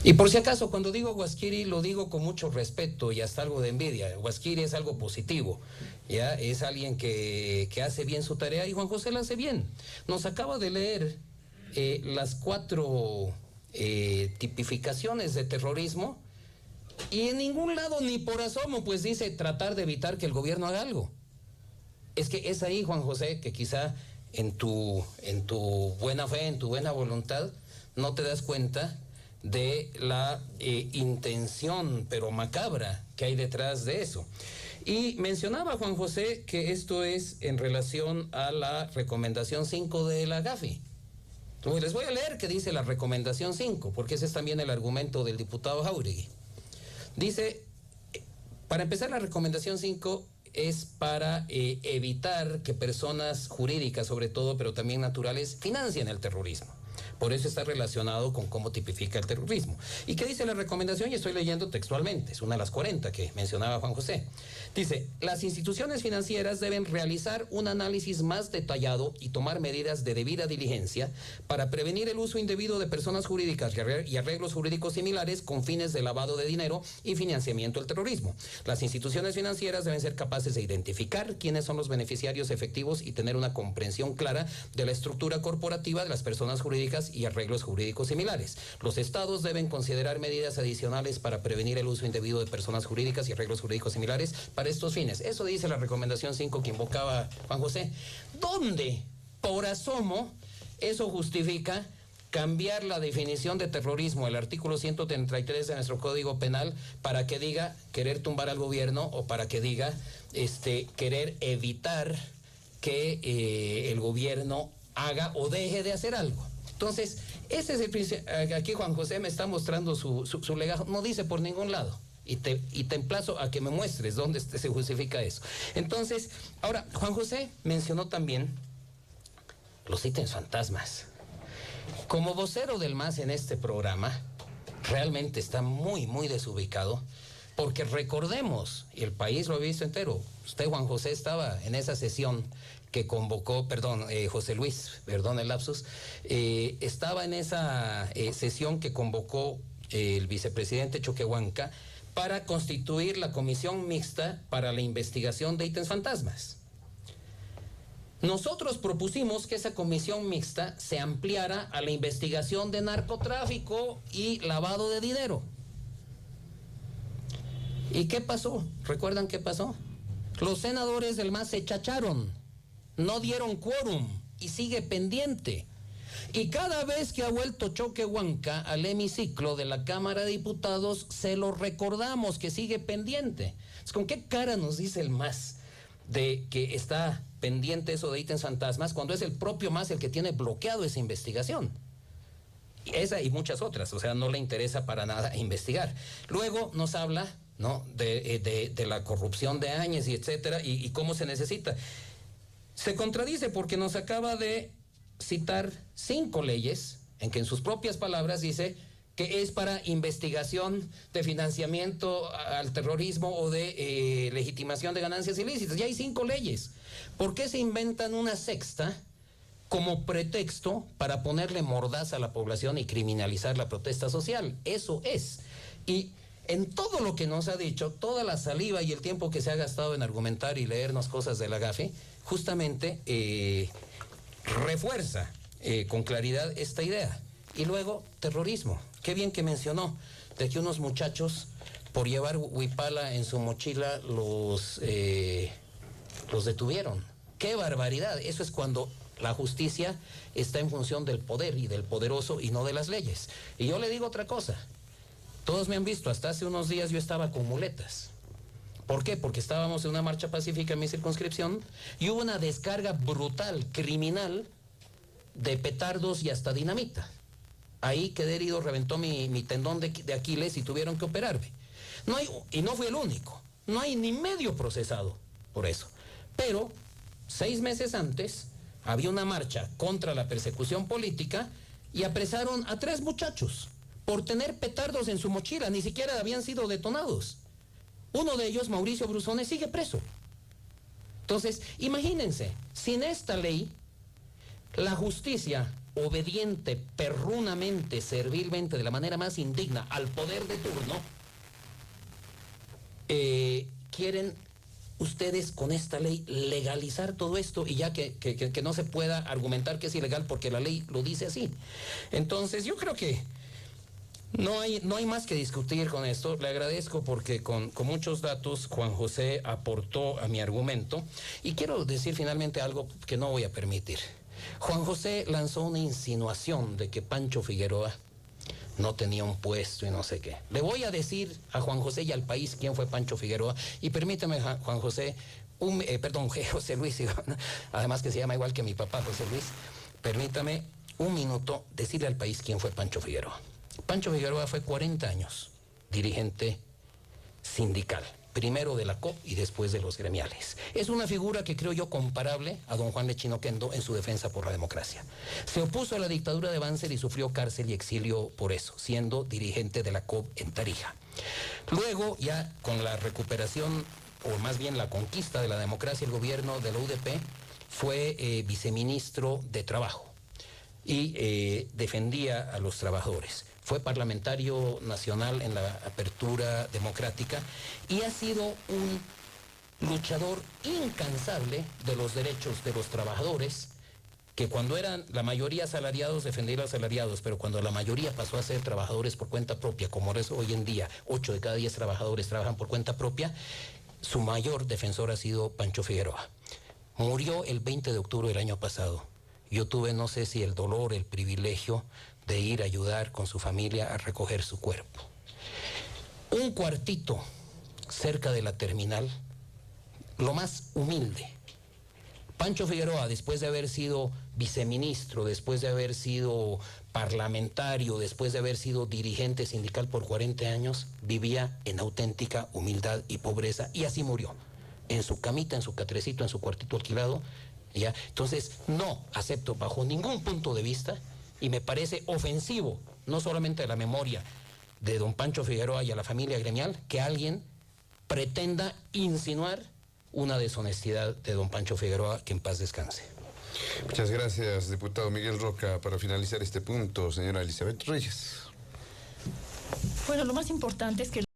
Y por si acaso, cuando digo Guasquiri, lo digo con mucho respeto y hasta algo de envidia. Guasquiri es algo positivo, ¿ya? Es alguien que hace bien su tarea y Juan José la hace bien. Nos acaba de leer las 4 tipificaciones de terrorismo y en ningún lado ni por asomo pues dice tratar de evitar que el gobierno haga algo. Es que es ahí, Juan José, que quizá en tu buena fe, en tu buena voluntad, no te das cuenta de la intención, pero macabra, que hay detrás de eso. Y mencionaba Juan José que esto es en relación a la recomendación 5 de la Gafi. Entonces, les voy a leer qué dice la recomendación 5, porque ese es también el argumento del diputado Jáuregui. Dice, para empezar, la recomendación 5 es para evitar que personas jurídicas, sobre todo, pero también naturales, financien el terrorismo. Por eso está relacionado con cómo tipifica el terrorismo. ¿Y qué dice la recomendación? Y estoy leyendo textualmente, es una de las 40 que mencionaba Juan José. Dice, las instituciones financieras deben realizar un análisis más detallado y tomar medidas de debida diligencia para prevenir el uso indebido de personas jurídicas y arreglos jurídicos similares con fines de lavado de dinero y financiamiento del terrorismo. Las instituciones financieras deben ser capaces de identificar quiénes son los beneficiarios efectivos y tener una comprensión clara de la estructura corporativa de las personas jurídicas y arreglos jurídicos similares. Los estados deben considerar medidas adicionales para prevenir el uso indebido de personas jurídicas y arreglos jurídicos similares para estos fines. Eso dice la recomendación 5 que invocaba Juan José. ¿Dónde, por asomo, eso justifica cambiar la definición de terrorismo, el artículo 133 de nuestro Código Penal, para que diga querer tumbar al gobierno o para que diga querer evitar que el gobierno haga o deje de hacer algo? Entonces, ese es el principio. Aquí Juan José me está mostrando su legajo. No dice por ningún lado. Y te emplazo a que me muestres dónde se justifica eso. Entonces, ahora, Juan José mencionó también los ítems fantasmas. Como vocero del MAS en este programa, realmente está muy, muy desubicado, porque recordemos, y el país lo ha visto entero, usted, Juan José, estaba en esa sesión que convocó, José Luis, perdón el lapsus, estaba en esa sesión que convocó el vicepresidente Choquehuanca para constituir la comisión mixta para la investigación de ítems fantasmas. Nosotros propusimos que esa comisión mixta se ampliara a la investigación de narcotráfico y lavado de dinero. ¿Y qué pasó? ¿Recuerdan qué pasó? Los senadores del MAS se chacharon, no dieron quórum y sigue pendiente. Y cada vez que ha vuelto Choquehuanca al hemiciclo de la Cámara de Diputados, se lo recordamos que sigue pendiente. ¿Con qué cara nos dice el MAS de que está pendiente eso de ítems fantasmas cuando es el propio MAS el que tiene bloqueado esa investigación? Esa y muchas otras, o sea, no le interesa para nada investigar. Luego nos habla, ¿no?, de la corrupción de Áñez y etcétera, y cómo se necesita. Se contradice porque nos acaba de citar 5 leyes en que en sus propias palabras dice que es para investigación de financiamiento al terrorismo o de legitimación de ganancias ilícitas. Ya hay 5 leyes. ¿Por qué se inventan una sexta como pretexto para ponerle mordaza a la población y criminalizar la protesta social? Eso es. Y en todo lo que nos ha dicho, toda la saliva y el tiempo que se ha gastado en argumentar y leernos cosas de la Gafi, justamente refuerza con claridad esta idea. Y luego, terrorismo. Qué bien que mencionó de que unos muchachos, por llevar huipala en su mochila, los detuvieron. ¡Qué barbaridad! Eso es cuando la justicia está en función del poder y del poderoso y no de las leyes. Y yo le digo otra cosa. Todos me han visto, hasta hace unos días yo estaba con muletas. ¿Por qué? Porque estábamos en una marcha pacífica en mi circunscripción y hubo una descarga brutal, criminal, de petardos y hasta dinamita. Ahí quedé herido, reventó mi tendón de Aquiles y tuvieron que operarme. Y no fui el único. No hay ni medio procesado por eso. Pero 6 meses antes había una marcha contra la persecución política y apresaron a 3 muchachos por tener petardos en su mochila, ni siquiera habían sido detonados. Uno de ellos, Mauricio Brusone, sigue preso. Entonces, imagínense, sin esta ley, la justicia obediente, perrunamente, servilmente, de la manera más indigna al poder de turno, quieren ustedes con esta ley legalizar todo esto y ya que no se pueda argumentar que es ilegal porque la ley lo dice así. Entonces yo creo que no hay más que discutir con esto. Le agradezco porque con muchos datos Juan José aportó a mi argumento y quiero decir finalmente algo que no voy a permitir. Juan José lanzó una insinuación de que Pancho Figueroa no tenía un puesto y no sé qué. Le voy a decir a Juan José y al país quién fue Pancho Figueroa y permítame, Juan José, José Luis, además que se llama igual que mi papá, José Luis, permítame un minuto decirle al país quién fue Pancho Figueroa. Pancho Figueroa fue 40 años dirigente sindical, primero de la COP y después de los gremiales. Es una figura que creo yo comparable a don Juan Lechín Oquendo en su defensa por la democracia. Se opuso a la dictadura de Banzer y sufrió cárcel y exilio por eso, siendo dirigente de la COP en Tarija. Luego, ya con la recuperación, o más bien la conquista de la democracia, el gobierno de la UDP fue viceministro de Trabajo y defendía a los trabajadores. Fue parlamentario nacional en la apertura democrática y ha sido un luchador incansable de los derechos de los trabajadores, que cuando eran la mayoría asalariados defendía a los asalariados, pero cuando la mayoría pasó a ser trabajadores por cuenta propia, como es hoy en día, 8 de cada 10 trabajadores trabajan por cuenta propia, su mayor defensor ha sido Pancho Figueroa. Murió el 20 de octubre del año pasado. Yo tuve, no sé si el dolor, el privilegio de ir a ayudar con su familia a recoger su cuerpo. Un cuartito cerca de la terminal, lo más humilde. Pancho Figueroa, después de haber sido viceministro, después de haber sido parlamentario, después de haber sido dirigente sindical por 40 años, vivía en auténtica humildad y pobreza y así murió, en su camita, en su catrecito, en su cuartito alquilado. ¿Ya? Entonces, no acepto bajo ningún punto de vista y me parece ofensivo, no solamente a la memoria de don Pancho Figueroa y a la familia gremial, que alguien pretenda insinuar una deshonestidad de don Pancho Figueroa, que en paz descanse. Muchas gracias, diputado Miguel Roca. Para finalizar este punto, señora Elizabeth Reyes. Bueno, lo más importante es que